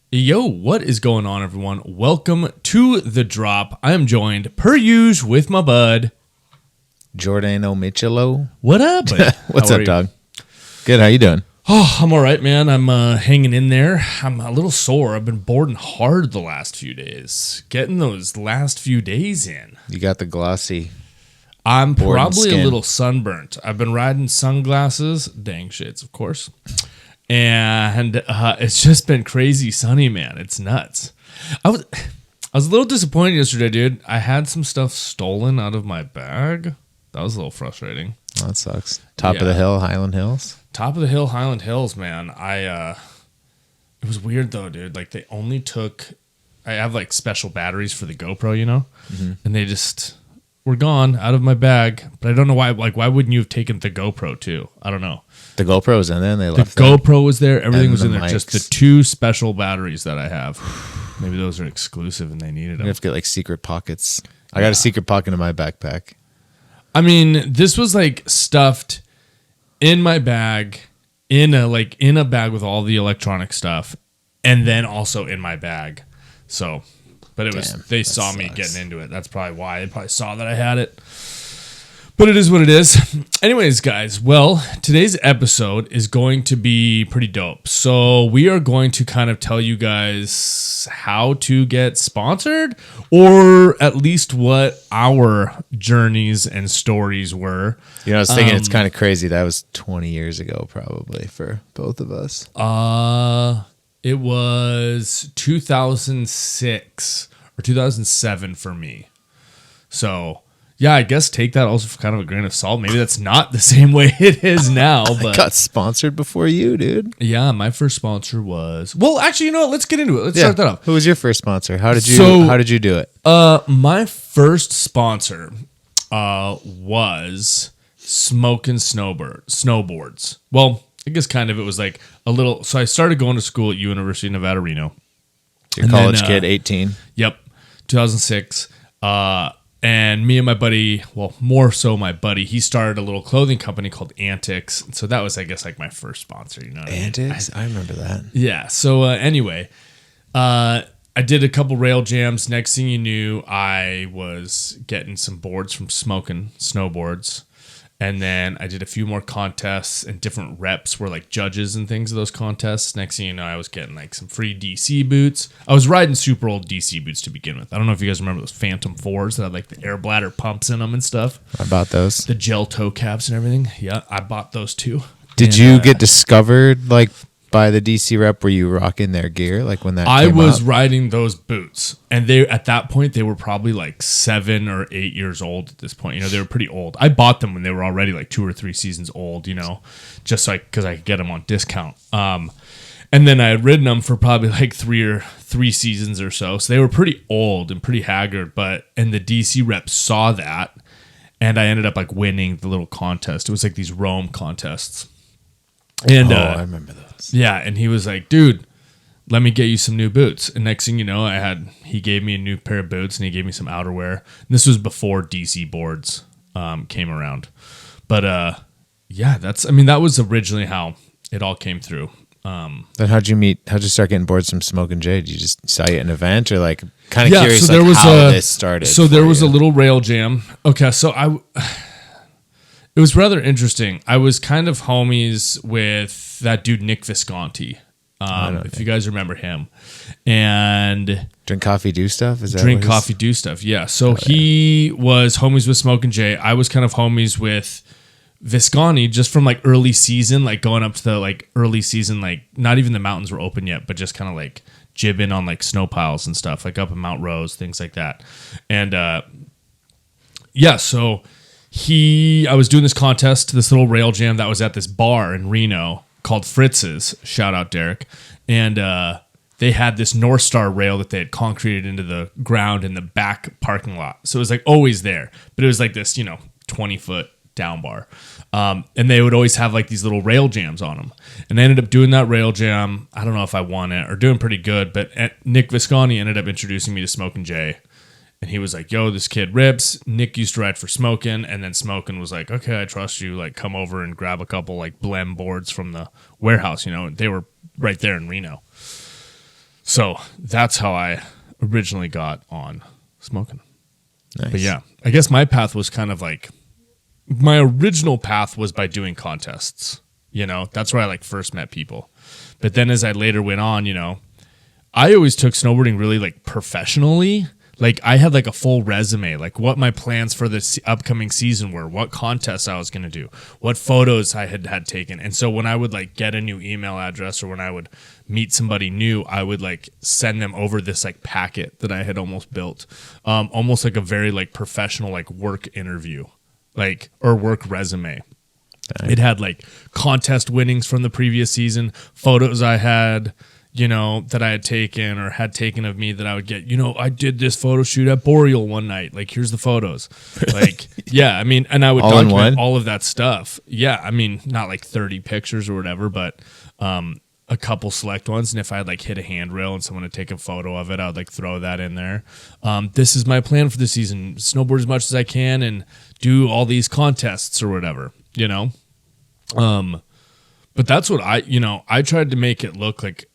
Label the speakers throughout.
Speaker 1: Yo, what is going on, everyone? Welcome to The Drop. I am joined, per usual, with my bud.
Speaker 2: Giordano Michelo.
Speaker 1: What up, bud?
Speaker 2: What's
Speaker 1: How
Speaker 2: up,
Speaker 1: are you?
Speaker 2: dog? Good, how you doing?
Speaker 1: Oh, I'm all right, man. I'm hanging in there. I'm a little sore. I've been boarding hard the last few days. Getting those last few days in.
Speaker 2: You got the glossy.
Speaker 1: I'm
Speaker 2: Bored
Speaker 1: probably a
Speaker 2: skin.
Speaker 1: little sunburnt. I've been riding sunglasses. Dang shades, of course. And it's just been crazy sunny, man. It's nuts. I was a little disappointed yesterday, dude. I had some stuff stolen out of my bag. That was a little frustrating.
Speaker 2: Oh, that sucks. Top
Speaker 1: Yeah.
Speaker 2: of the hill, Highland Hills.
Speaker 1: Top of the hill, Highland Hills, man. It was weird though, dude. Like they only took. I have like special batteries for the GoPro, you know, and they just were gone out of my bag. But I don't know why. Like, why wouldn't you have taken the GoPro too? I don't know.
Speaker 2: The GoPro was in there and they
Speaker 1: The
Speaker 2: left that.
Speaker 1: GoPro was there. Everything
Speaker 2: And
Speaker 1: was
Speaker 2: the
Speaker 1: in there. Just the
Speaker 2: mics.
Speaker 1: 2 special batteries that I have. Maybe those are exclusive and they needed
Speaker 2: You
Speaker 1: them.
Speaker 2: have to get like secret pockets. I got a secret pocket in my backpack.
Speaker 1: I mean, this was like stuffed in my bag, in a bag with all the electronic stuff, and then also in my bag. So, but it was
Speaker 2: Damn,
Speaker 1: they
Speaker 2: that
Speaker 1: saw me
Speaker 2: sucks.
Speaker 1: getting into it. That's probably why they probably saw that I had it. But it is what it is. Anyways, guys, well, today's episode is going to be pretty dope. So we are going to kind of tell you guys how to get sponsored, or at least what our journeys and stories were.
Speaker 2: You know, I was thinking it's kind of crazy. That was 20 years ago, probably, for both of us.
Speaker 1: It was 2006 or 2007 for me. So, yeah, I guess take that also for kind of a grain of salt. Maybe that's not the same way it is now, but
Speaker 2: Got sponsored before you, dude.
Speaker 1: yeah, my first sponsor was, well, actually, you know what? Let's get into it. Let's start that off.
Speaker 2: Who was your first sponsor? How did
Speaker 1: So-
Speaker 2: you do it?
Speaker 1: My first sponsor was Smokin' Snowboards. Well, I guess kind of it was like a little. So I started going to school at University of Nevada, Reno.
Speaker 2: Your
Speaker 1: and
Speaker 2: college
Speaker 1: then,
Speaker 2: kid, 18.
Speaker 1: Yep, 2006. And me and my buddy, well, more so my buddy, he started a little clothing company called Antics. So that was, I guess, like my first sponsor. You know what I mean?
Speaker 2: Antics? I remember that.
Speaker 1: Yeah. So anyway, I did a couple rail jams. Next thing you knew, I was getting some boards from Smokin' Snowboards. And then I did a few more contests, and different reps were like judges and things of those contests. Next thing you know, I was getting like some free DC boots. I was riding super old DC boots to begin with. I don't know if you guys remember those Phantom 4s that had like the air bladder pumps in them and stuff.
Speaker 2: I bought those.
Speaker 1: The gel toe caps and everything. Yeah, I bought those too.
Speaker 2: Did
Speaker 1: And,
Speaker 2: you get discovered like by the DC rep? Were you rocking their gear like when that
Speaker 1: I
Speaker 2: came
Speaker 1: was
Speaker 2: up?
Speaker 1: riding those boots, and they at that point they were probably like 7 or 8 years old at this point. You know, they were pretty old. I bought them when they were already like 2 or 3 seasons old. You know, just like because I could get them on discount. And then I had ridden them for probably like 3 seasons or so. So they were pretty old and pretty haggard. And the DC rep saw that, and I ended up like winning the little contest. It was like these Rome contests. And
Speaker 2: I remember those.
Speaker 1: yeah, and he was like, dude, let me get you some new boots. And next thing you know, he gave me a new pair of boots, and he gave me some outerwear. And this was before DC boards came around. But yeah, that was originally how it all came through.
Speaker 2: Then how'd you start getting boards from Smokin' Jay? Did you just saw you at an event or like kind of
Speaker 1: Yeah,
Speaker 2: curious
Speaker 1: so there was
Speaker 2: how this started?
Speaker 1: So there
Speaker 2: for
Speaker 1: was
Speaker 2: you?
Speaker 1: a little rail jam. Okay, so it was rather interesting. I was kind of homies with that dude Nick Visconti. If you guys remember him, and
Speaker 2: Drink coffee, do stuff. Is that
Speaker 1: drink
Speaker 2: what his-
Speaker 1: coffee, do stuff. Yeah. So he was homies with Smokin' Jay. I was kind of homies with Visconti just from like early season, like going up to the like early season, like not even the mountains were open yet, but just kind of like jibbing on like snow piles and stuff, like up in Mount Rose, things like that. And yeah, so I was doing this contest, this little rail jam that was at this bar in Reno called Fritz's. Shout out Derek. And they had this North Star rail that they had concreted into the ground in the back parking lot. So it was like always there, but it was like this, 20-foot down bar. And they would always have like these little rail jams on them. And I ended up doing that rail jam. I don't know if I won it or doing pretty good, but Nick Visconti ended up introducing me to Smokin' Jay. And he was like, yo, this kid rips. Nick used to ride for Smokin'. And then Smokin' was like, okay, I trust you. Like, come over and grab a couple like blem boards from the warehouse. They were right there in Reno. So that's how I originally got on smoking.
Speaker 2: Nice.
Speaker 1: But yeah, I guess my path was kind of like, my original path was by doing contests. That's where I like first met people. But then as I later went on, I always took snowboarding really like professionally. Like I had like a full resume, like what my plans for this upcoming season were, what contests I was going to do, what photos I had taken. And so when I would like get a new email address or when I would meet somebody new, I would like send them over this like packet that I had almost built, almost like a very like professional like work interview, like, or work resume. It had like contest winnings from the previous season, photos I had, that I had taken or had taken of me that I would get, I did this photo shoot at Boreal one night. Like, here's the photos. Like, yeah, I mean, and I would
Speaker 2: all
Speaker 1: document all of that stuff. Yeah, I mean, not like 30 pictures or whatever, but a couple select ones. And if I had like hit a handrail and someone had taken a photo of it, I would like throw that in there. This is my plan for the season. Snowboard as much as I can and do all these contests or whatever, But that's what I tried to make it look like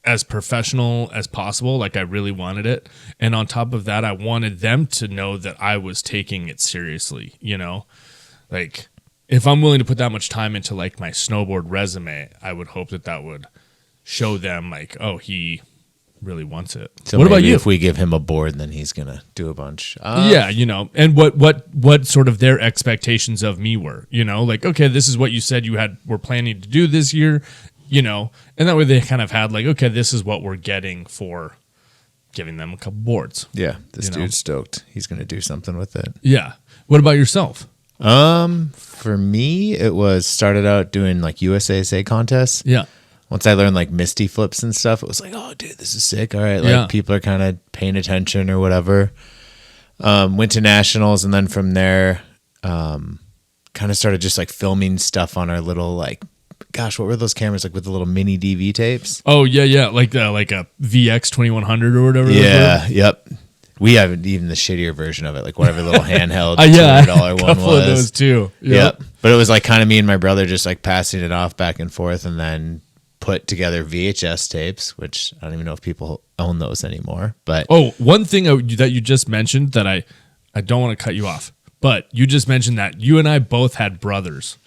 Speaker 1: as professional as possible, like I really wanted it. And on top of that, I wanted them to know that I was taking it seriously, Like, if I'm willing to put that much time into, like, my snowboard resume, I would hope that would show them, like, oh, he really wants it.
Speaker 2: So
Speaker 1: what about you?
Speaker 2: If we give him a board, then he's going to do a bunch.
Speaker 1: Yeah, and what sort of their expectations of me were, Like, okay, this is what you said were planning to do this year, and that way they kind of had like, okay, this is what we're getting for giving them a couple boards.
Speaker 2: Yeah, this dude's stoked. He's going to do something with it.
Speaker 1: Yeah. What about yourself?
Speaker 2: For me, it was started out doing like USASA contests.
Speaker 1: Yeah.
Speaker 2: Once I learned like Misty flips and stuff, it was like, oh, dude, this is sick. All right, like people are kind of paying attention or whatever. Went to nationals, and then from there, kind of started just like filming stuff on our little like, gosh, what were those cameras like with the little mini DV tapes?
Speaker 1: Oh yeah, like a VX 2100 or whatever.
Speaker 2: Yeah, yep. We have even the shittier version of it, like whatever little handheld
Speaker 1: $200
Speaker 2: one was. A couple
Speaker 1: of those too.
Speaker 2: Yep. But it was like kind of me and my brother just like passing it off back and forth, and then put together VHS tapes, which I don't even know if people own those anymore. But
Speaker 1: one thing that you just mentioned that I don't want to cut you off, but you just mentioned that you and I both had brothers.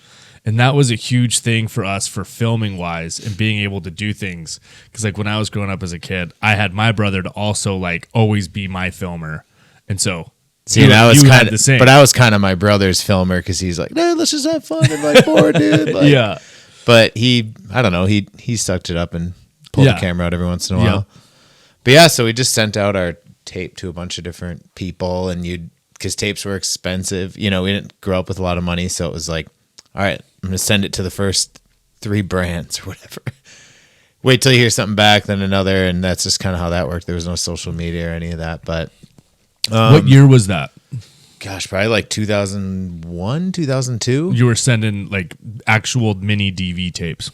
Speaker 1: And that was a huge thing for us for filming wise and being able to do things. Because like when I was growing up as a kid, I had my brother to also like always be my filmer. And so
Speaker 2: I was kind of the same. But I was kind of my brother's filmer because he's like, no, let's just have fun and like board, dude. Like,
Speaker 1: yeah.
Speaker 2: But I don't know, he sucked it up and pulled the camera out every once in a while. But yeah, so we just sent out our tape to a bunch of different people, and because tapes were expensive. We didn't grow up with a lot of money, so it was like, all right, I'm going to send it to the first 3 brands or whatever. Wait till you hear something back, then another, and that's just kind of how that worked. There was no social media or any of that. But
Speaker 1: what year was that?
Speaker 2: Gosh, probably like 2001, 2002.
Speaker 1: You were sending like actual mini DV tapes.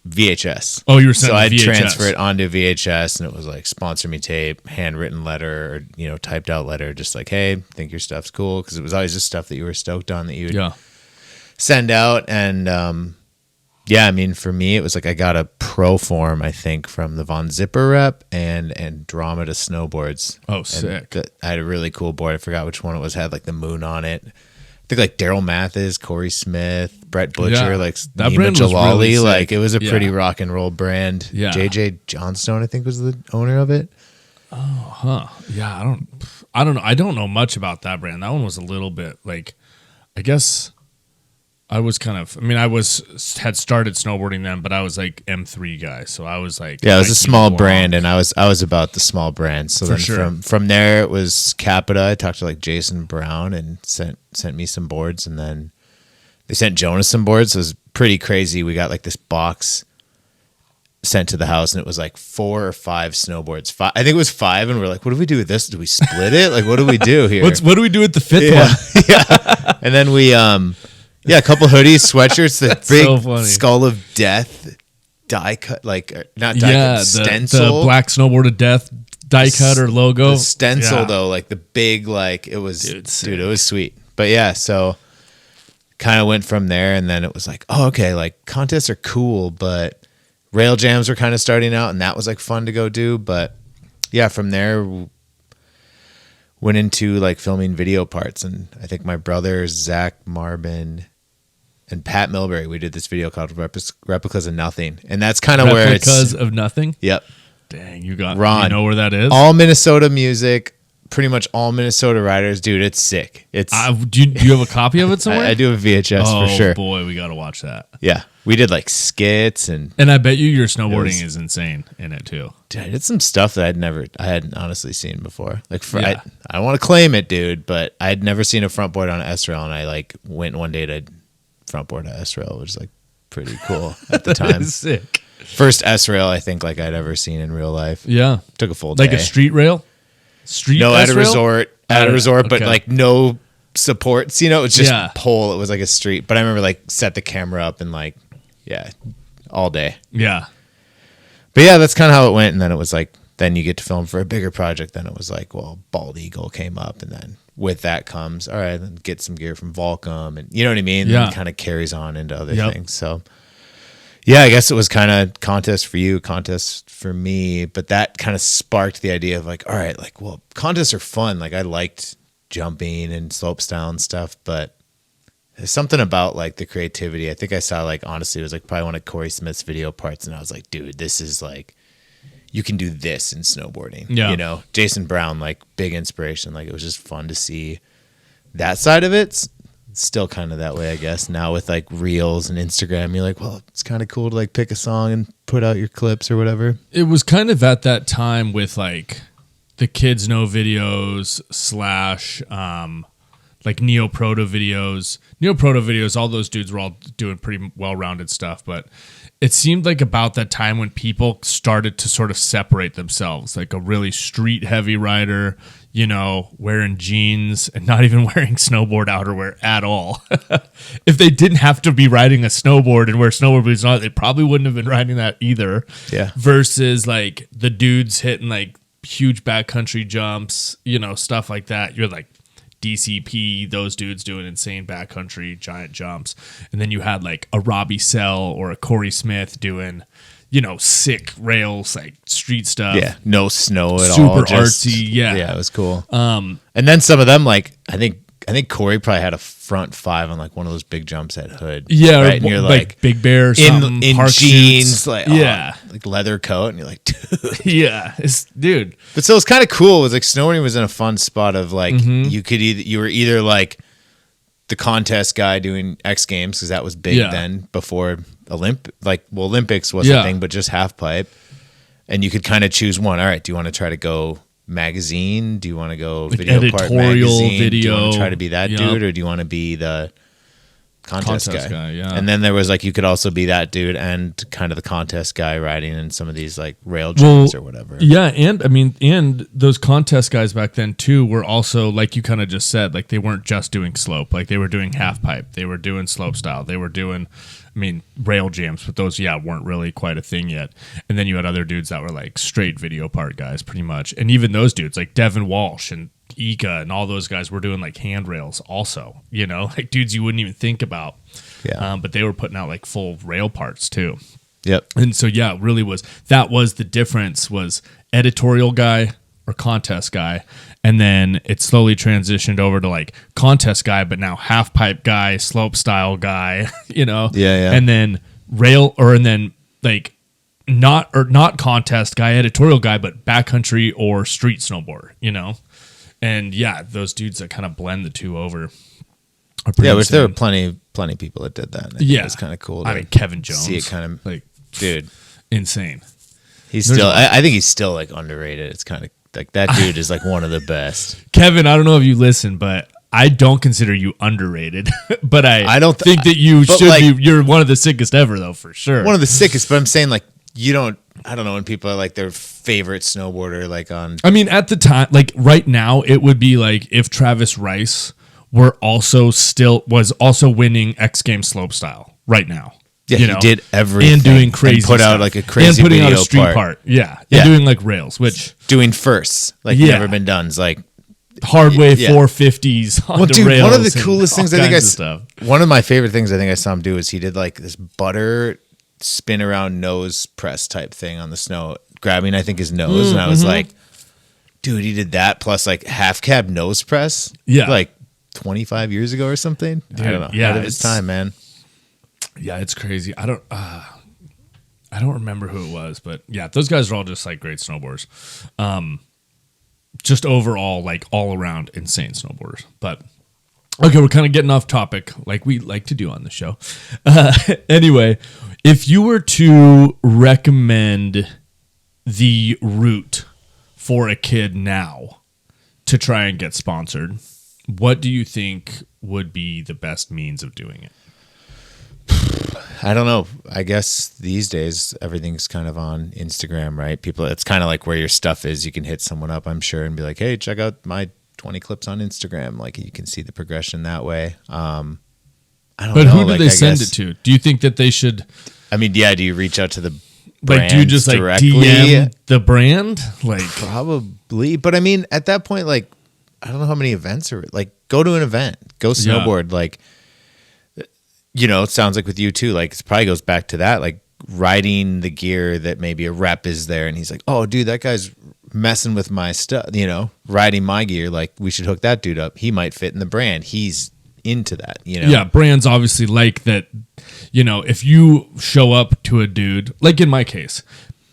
Speaker 2: VHS.
Speaker 1: Oh, you were sending
Speaker 2: so I'd
Speaker 1: VHS.
Speaker 2: transfer it onto VHS, and it was like sponsor me tape, handwritten letter, or typed out letter, just like, hey, think your stuff's cool, because it was always just stuff that you were stoked on that you would send out. And I mean, for me, it was like I got a pro form, I think, from the Von Zipper rep and Andromeda Snowboards.
Speaker 1: Oh, sick!
Speaker 2: I had a really cool board. I forgot which one it was. Had like the moon on it. I think like Daryl Mathis, Corey Smith, Brett Butcher, like
Speaker 1: that
Speaker 2: Nima
Speaker 1: brand
Speaker 2: Jalali.
Speaker 1: Was really
Speaker 2: like it was a pretty rock and roll brand.
Speaker 1: Yeah.
Speaker 2: JJ Johnstone, I think, was the owner of it.
Speaker 1: Oh, huh. Yeah, I don't know. I don't know much about that brand. That one was a little bit like, I guess I was kind of, had started snowboarding then, but I was like M3 guy. So I was like,
Speaker 2: yeah, it was a small brand, and I was about the small brand. So then from there it was Capita. I talked to like Jason Brown and sent me some boards, and then they sent Jonas some boards. It was pretty crazy. We got like this box sent to the house, and it was like 4 or 5 snowboards. I think it was 5, and we're like, what do we do with this? Do we split it? Like, what do we do here?
Speaker 1: What do we do with the 5th one?
Speaker 2: Yeah. And then we a couple hoodies, sweatshirts, the big skull of death die cut, like not die cut, stencil.
Speaker 1: The black snowboard of death die cut or logo.
Speaker 2: The stencil though, like the big, like it was, dude, it was sweet. But yeah, so kind of went from there, and then it was like, oh, okay, like contests are cool, but rail jams were kind of starting out, and that was like fun to go do. But yeah, from there went into like filming video parts, and I think my brothers Zach Marbin and Pat Milbury, we did this video called Replicas of Nothing, and that's kind of where it's
Speaker 1: Replicas of Nothing.
Speaker 2: Yep.
Speaker 1: Dang, you got
Speaker 2: Ron.
Speaker 1: You know where that is?
Speaker 2: All Minnesota music, pretty much all Minnesota riders, dude. It's sick. It's
Speaker 1: do you have a copy of it somewhere?
Speaker 2: I do have VHS for sure.
Speaker 1: Oh boy, we got to watch that.
Speaker 2: Yeah, we did like skits and
Speaker 1: I bet you your snowboarding is insane in it too.
Speaker 2: Dude, I did some stuff that I hadn't honestly seen before. Like
Speaker 1: Yeah.
Speaker 2: I don't want to claim it, dude, but I had never seen a front board on an S-Rail, and I like went one day to front board at S-Rail, which was like pretty cool at the time.
Speaker 1: Sick.
Speaker 2: First S-Rail I think like I'd ever seen in real life.
Speaker 1: Yeah.
Speaker 2: Took a full day.
Speaker 1: Like a street rail?
Speaker 2: No, at a resort. At a resort, but
Speaker 1: okay.
Speaker 2: like no supports, you know, it was just
Speaker 1: Yeah.
Speaker 2: pole. It was like a street. But I remember like set the camera up and like, yeah, all day.
Speaker 1: Yeah.
Speaker 2: But yeah, that's kind of how it went. And then it was like, then you get to film for a bigger project. Then it was like, well, Bald Eagle came up, and then with that comes, all right, then get some gear from Volcom, and you know what I mean?
Speaker 1: Yeah.
Speaker 2: And it kind of carries on into other things. So yeah, I guess it was kind of contest for you, contest for me, but that kind of sparked the idea of like, all right, like, well, contests are fun. Like I liked jumping and slopestyle and stuff, but there's something about like the creativity. I think I saw like, honestly, it was like probably one of Corey Smith's video parts, and I was like, dude, this is like, you can do this in snowboarding.
Speaker 1: Yeah.
Speaker 2: You know, Jason Brown, like big inspiration. Like it was just fun to see that side of it. It's still kind of that way, I guess. Now with like reels and Instagram, you're like, well, it's kind of cool to like pick a song and put out your clips or whatever.
Speaker 1: It was kind of at that time with like the Kids Know videos / like Neo Proto videos. All those dudes were all doing pretty well-rounded stuff, but it seemed like about that time when people started to sort of separate themselves, like a really street heavy rider, you know, wearing jeans and not even wearing snowboard outerwear at all. If they didn't have to be riding a snowboard and wear snowboard boots on, they probably wouldn't have been riding that either.
Speaker 2: Yeah.
Speaker 1: Versus like the dudes hitting like huge backcountry jumps, you know, stuff like that. You're like DCP, those dudes doing insane backcountry giant jumps. And then you had like a Robbie Sell or a Corey Smith doing, you know, sick rails, like street stuff.
Speaker 2: Yeah. No snow at
Speaker 1: Super
Speaker 2: all. Just,
Speaker 1: artsy. Yeah.
Speaker 2: Yeah, it was cool. And then some of them, like, I think Corey probably had a front 5 on like one of those big jumps at Hood.
Speaker 1: Yeah.
Speaker 2: Right. And
Speaker 1: Or
Speaker 2: you're
Speaker 1: like Big Bear or something.
Speaker 2: in
Speaker 1: park
Speaker 2: jeans,
Speaker 1: shoots.
Speaker 2: like,
Speaker 1: yeah.
Speaker 2: like leather coat. And you're like, dude.
Speaker 1: Yeah. Dude.
Speaker 2: But so it was kind of cool. It was like snowboarding was in a fun spot of like, you were either like the contest guy doing X Games, because that was big then before Olympics was a thing, but just half pipe. And you could kind of choose one. All right, do you want to try to go magazine? Do you want to go
Speaker 1: Like
Speaker 2: video part
Speaker 1: editorial
Speaker 2: magazine?
Speaker 1: video.
Speaker 2: Do you want to try to be that
Speaker 1: Yep.
Speaker 2: dude, or do you want to be the contest guy?
Speaker 1: Yeah.
Speaker 2: And then there was like, you could also be that dude and kind of the contest guy riding in some of these like rail jumps or whatever.
Speaker 1: Yeah, and I mean, and those contest guys back then too were also, like you kind of just said, like they weren't just doing slope, like they were doing half pipe, they were doing slope style, they were doing, I mean, rail jams, but those weren't really quite a thing yet. And then you had other dudes that were like straight video part guys, pretty much, and even those dudes like Devin Walsh and Ika and all those guys were doing like handrails also, you know, like dudes you wouldn't even think about.
Speaker 2: Yeah.
Speaker 1: But they were putting out like full rail parts too.
Speaker 2: Yep.
Speaker 1: And so, yeah, it really was the difference, was editorial guy or contest guy. And then it slowly transitioned over to like contest guy, but now half pipe guy, slope style guy, you know?
Speaker 2: Yeah.
Speaker 1: And then and then like not contest guy, editorial guy, but backcountry or street snowboarder, you know? And yeah, those dudes that kind of blend the two over.
Speaker 2: Yeah, which there were plenty of people that did that. It was kind of cool.
Speaker 1: I mean, Kevin Jones.
Speaker 2: See it kind of
Speaker 1: like,
Speaker 2: dude,
Speaker 1: insane.
Speaker 2: He's still. I think he's still like underrated. It's kind of like that dude is like one of the best.
Speaker 1: Kevin, I don't know if you listen, but I don't consider you underrated. But I don't think that you should be. You're one of the sickest ever, though, for sure.
Speaker 2: One of the sickest. But I'm saying like you don't. I don't know when people are like their favorite snowboarder, like on.
Speaker 1: I mean, at the time, like right now, it would be like if Travis Rice was also winning X Games slopestyle right now.
Speaker 2: Yeah,
Speaker 1: you
Speaker 2: he
Speaker 1: know?
Speaker 2: did everything
Speaker 1: and doing crazy
Speaker 2: and put
Speaker 1: stuff.
Speaker 2: out like a crazy
Speaker 1: and putting out a
Speaker 2: video
Speaker 1: street part. Yeah, and doing like rails, which
Speaker 2: doing firsts like never been done. It's like
Speaker 1: hardway 450s on the rails.
Speaker 2: One of the coolest things I think
Speaker 1: stuff.
Speaker 2: one of my favorite things I think I saw him do is he did like this butter spin around nose press type thing on the snow, grabbing I think his nose, and I was like, dude, he did that plus like half cab nose press, like 25 years ago or something. Dude, I don't know.
Speaker 1: Yeah,
Speaker 2: ahead of his time, man.
Speaker 1: Yeah, it's crazy. I don't remember who it was, but yeah, those guys are all just like great snowboarders. Just overall, like all around insane snowboarders. But okay, we're kind of getting off topic like we like to do on the show. Anyway, if you were to recommend the route for a kid now to try and get sponsored, what do you think would be the best means of doing it?
Speaker 2: I don't know. I guess these days everything's kind of on Instagram, right? People, it's kind of like where your stuff is. You can hit someone up, I'm sure, and be like, "Hey, check out my 20 clips on Instagram." Like you can see the progression that way. I don't know.
Speaker 1: But who do they send it to? Do you think that they should?
Speaker 2: I mean, yeah. Do you reach out to the brand
Speaker 1: like? Do you just like
Speaker 2: directly?
Speaker 1: DM the brand? Like
Speaker 2: probably. But I mean, at that point, like I don't know how many events are. Like go to an event, go snowboard, like. You know, it sounds like with you too, like it probably goes back to that, like riding the gear that maybe a rep is there and he's like, oh, dude, that guy's messing with my stuff, you know, riding my gear. Like we should hook that dude up. He might fit in the brand. He's into that, you know?
Speaker 1: Yeah, brands obviously like that, you know, if you show up to a dude, like in my case,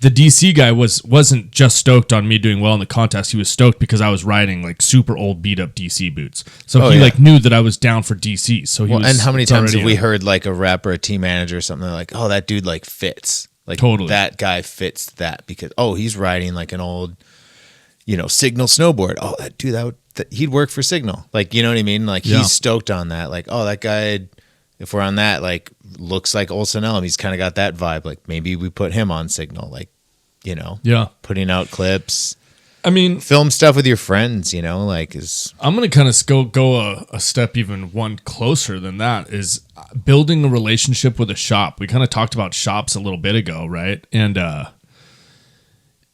Speaker 1: the DC guy wasn't just stoked on me doing well in the contest. He was stoked because I was riding like super old beat up DC boots. So he like knew that I was down for DC. So he was,
Speaker 2: and how many times have we heard like a rep or a team manager or something like, oh, that dude like fits. Like
Speaker 1: totally.
Speaker 2: That guy fits that because he's riding like an old, you know, Signal snowboard. Oh, that dude he'd work for Signal. Like, you know what I mean? Like he's stoked on that. Like, oh, that guy, if we're on that, like looks like Olsen Elm, he's kind of got that vibe. Like maybe we put him on Signal, like, you know, putting out clips.
Speaker 1: I mean,
Speaker 2: film stuff with your friends, you know, like
Speaker 1: I'm going to kind of go a step even one closer than that is building a relationship with a shop. We kind of talked about shops a little bit ago, right? And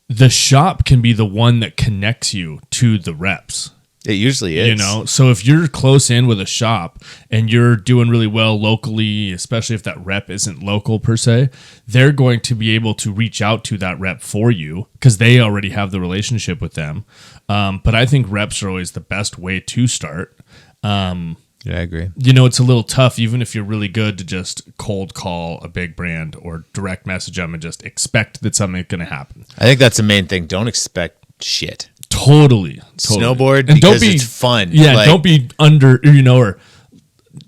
Speaker 1: the shop can be the one that connects you to the reps.
Speaker 2: It usually is.
Speaker 1: You know, so if you're close in with a shop and you're doing really well locally, especially if that rep isn't local per se, they're going to be able to reach out to that rep for you because they already have the relationship with them. But I think reps are always the best way to start.
Speaker 2: Yeah, I agree.
Speaker 1: You know, it's a little tough, even if you're really good, to just cold call a big brand or direct message them and just expect that something's going to happen.
Speaker 2: I think that's the main thing. Don't expect shit.
Speaker 1: Totally.
Speaker 2: Snowboard and because it's fun.
Speaker 1: Yeah, like, don't be or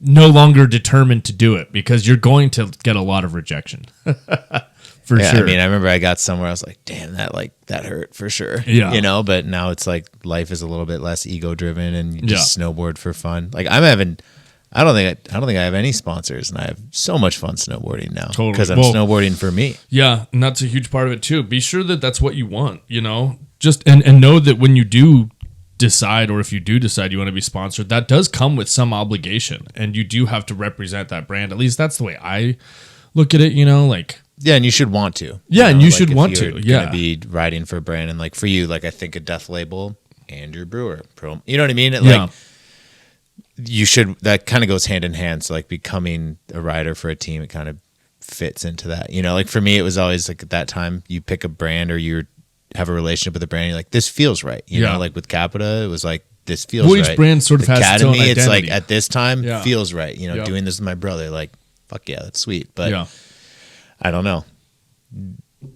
Speaker 1: no longer determined to do it because you're going to get a lot of rejection. For sure.
Speaker 2: I mean, I remember I got somewhere I was like, damn, that hurt for sure.
Speaker 1: Yeah.
Speaker 2: You know, but now it's like life is a little bit less ego driven and you just snowboard for fun. Like I don't think I have any sponsors and I have so much fun snowboarding now.
Speaker 1: Totally.
Speaker 2: Because I'm snowboarding for me.
Speaker 1: Yeah, and that's a huge part of it too. Be sure that that's what you want, you know? Just and know that when you do decide, or if you do decide you want to be sponsored, that does come with some obligation, and you do have to represent that brand. At least that's the way I look at it. You know, like
Speaker 2: and you should want to.
Speaker 1: Yeah, and you should want to. Yeah,
Speaker 2: gonna be riding for a brand, and like for you, like I think a Death Label, Andrew Brewer, you know what I mean? Like you should. That kind of goes hand in hand. So like becoming a rider for a team, it kind of fits into that. You know, like for me, it was always like at that time you pick a brand or you have a relationship with a brand, you're like, this feels right. You know, like with Capita, it was like, this feels right.
Speaker 1: Each brand sort of has its own identity.
Speaker 2: It's like, at this time, feels right. You know, doing this with my brother, like, fuck yeah, that's sweet. But I don't know.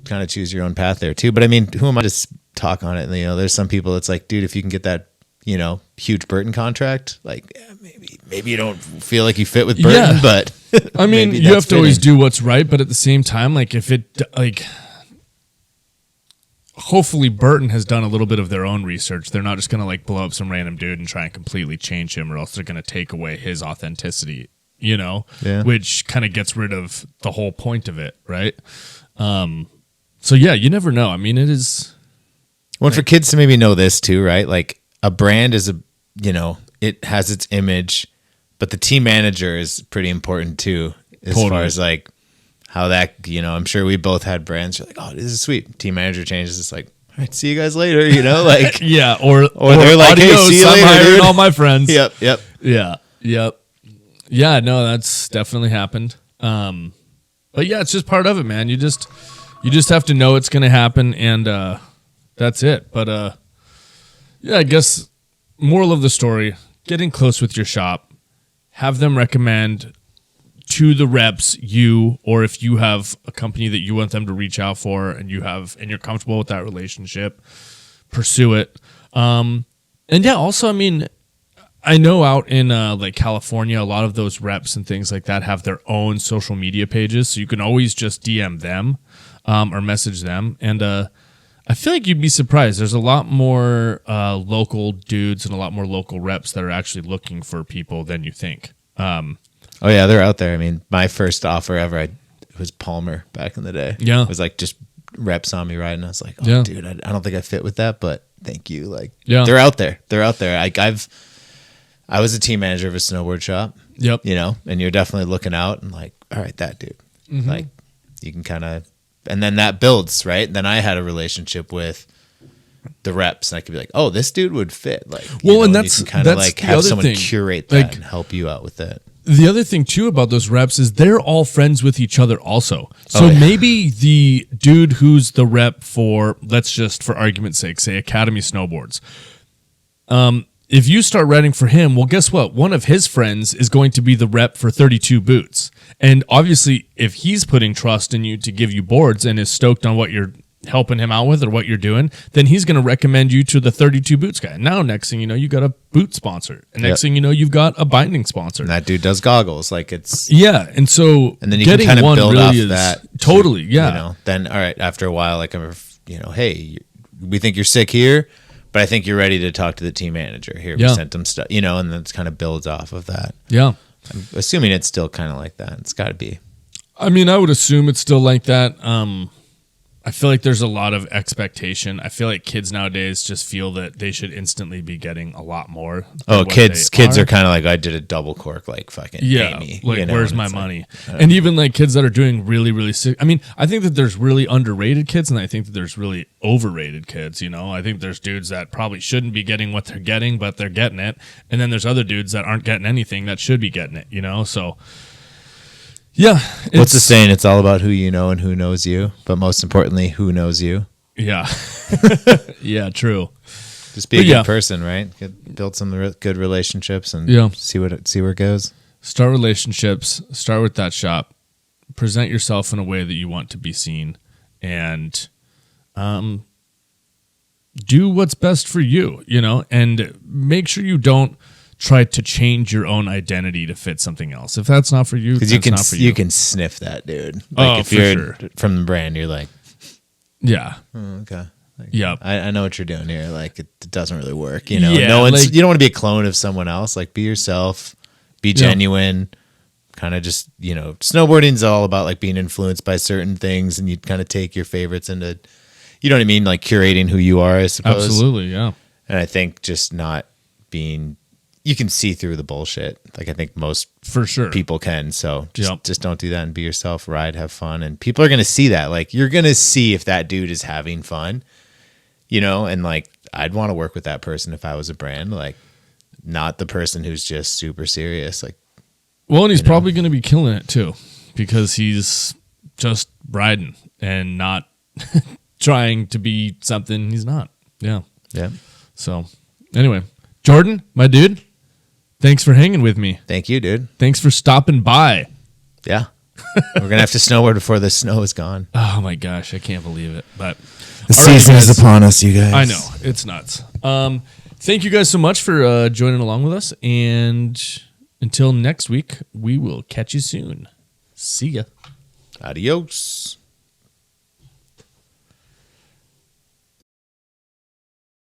Speaker 2: Kind of choose your own path there too. But I mean, who am I to talk on it? And, you know, there's some people that's like, dude, if you can get that, you know, huge Burton contract, like maybe you don't feel like you fit with Burton, but
Speaker 1: I mean, you have to always do what's right. But at the same time, like if it like, hopefully Burton has done a little bit of their own research. They're not just going to like blow up some random dude and try and completely change him, or else they're going to take away his authenticity, you know, which kind of gets rid of the whole point of it. Right. So yeah, you never know. I mean, it is.
Speaker 2: Well, for kids to maybe know this too, right? Like a brand is it has its image, but the team manager is pretty important too, as far as like, how that, you know, I'm sure we both had brands. You're like, oh, this is sweet. Team manager changes. It's like, all right, see you guys later. You know, like
Speaker 1: or they're like, hey, see you later, dude. All my friends.
Speaker 2: Yep.
Speaker 1: Yeah. No, that's definitely happened. But yeah, it's just part of it, man. You just have to know it's going to happen, and that's it. But yeah, I guess moral of the story: getting close with your shop, have them recommend to the reps you, or if you have a company that you want them to reach out for, and you're comfortable with that relationship, pursue it. And yeah, also, I mean, I know out in like California, a lot of those reps and things like that have their own social media pages, so you can always just DM them or message them. And I feel like you'd be surprised. There's a lot more local dudes and a lot more local reps that are actually looking for people than you think.
Speaker 2: Oh yeah, they're out there. I mean, my first offer ever, it was Palmer back in the day.
Speaker 1: Yeah,
Speaker 2: it was like just reps on me riding. I was like, oh dude, I don't think I fit with that, but thank you. Like, they're out there. They're out there. I was a team manager of a snowboard shop.
Speaker 1: Yep.
Speaker 2: You know, and you're definitely looking out and like, all right, that dude. Mm-hmm. Like, you can kind of, and then that builds, right? Then I had a relationship with the reps, and I could be like, oh, this dude would fit. Like,
Speaker 1: well, and that's
Speaker 2: kind of like have someone curate that like, and help you out with that.
Speaker 1: The other thing too about those reps is they're all friends with each other also. So maybe the dude who's the rep for, let's just for argument's sake, say Academy Snowboards. If you start riding for him, well, guess what? One of his friends is going to be the rep for 32 Boots. And obviously, if he's putting trust in you to give you boards and is stoked on what you're helping him out with or what you're doing, then he's going to recommend you to the 32 Boots guy. Now, next thing you know, you got a boot sponsor. And next thing you know, you've got a binding sponsor.
Speaker 2: And that dude does goggles. Like it's...
Speaker 1: Yeah. And so
Speaker 2: and then you can kind of build really off that.
Speaker 1: Totally. Yeah.
Speaker 2: You know, then, all right, after a while, like, you know, hey, we think you're sick here, but I think you're ready to talk to the team manager. Here, we sent them stuff, you know, and then it kind of builds off of that.
Speaker 1: Yeah.
Speaker 2: I'm assuming it's still kind of like that. It's got to be.
Speaker 1: I mean, I would assume it's still like that. I feel like there's a lot of expectation. I feel like kids nowadays just feel that they should instantly be getting a lot more.
Speaker 2: Oh, kids are kind of like, I did a double cork, like fucking pay me.
Speaker 1: Like,
Speaker 2: you know?
Speaker 1: Where's my money? And even like kids that are doing really, really sick. I mean, I think that there's really underrated kids, and I think that there's really overrated kids, you know? I think there's dudes that probably shouldn't be getting what they're getting, but they're getting it. And then there's other dudes that aren't getting anything that should be getting it, you know? So... yeah.
Speaker 2: What's the saying? It's all about who you know and who knows you, but most importantly, who knows you.
Speaker 1: Yeah. Yeah, true.
Speaker 2: Just be a good person, right? Build some good relationships and see where it goes.
Speaker 1: Start relationships. Start with that shop. Present yourself in a way that you want to be seen, and do what's best for you, you know, and make sure you don't try to change your own identity to fit something else. If that's not for you,
Speaker 2: because you can sniff that, dude. Like if you're from the brand, you're like,
Speaker 1: yeah,
Speaker 2: okay, like,
Speaker 1: yeah,
Speaker 2: I know what you're doing here. Like it doesn't really work, you know. You don't want to be a clone of someone else. Like be yourself, be genuine. Kind of just, you know, snowboarding's all about like being influenced by certain things, and you kind of take your favorites into, you know what I mean, like curating who you are, I suppose.
Speaker 1: Absolutely, yeah.
Speaker 2: And I think just not being. You can see through the bullshit. Like I think most people can. So just don't do that and be yourself, ride, have fun. And people are going to see that. Like you're going to see if that dude is having fun, you know, and like, I'd want to work with that person if I was a brand, like not the person who's just super serious. Like,
Speaker 1: well, and he's probably going to be killing it too, because he's just riding and not trying to be something he's not. Yeah.
Speaker 2: Yeah.
Speaker 1: So anyway, Jordan, my dude, thanks for hanging with me.
Speaker 2: Thank you, dude.
Speaker 1: Thanks for stopping by.
Speaker 2: Yeah. We're going to have to snowboard before the snow is gone.
Speaker 1: Oh, my gosh. I can't believe it. But
Speaker 2: the season is upon us, you guys.
Speaker 1: I know. It's nuts. Thank you guys so much for joining along with us. And until next week, we will catch you soon. See ya.
Speaker 2: Adios.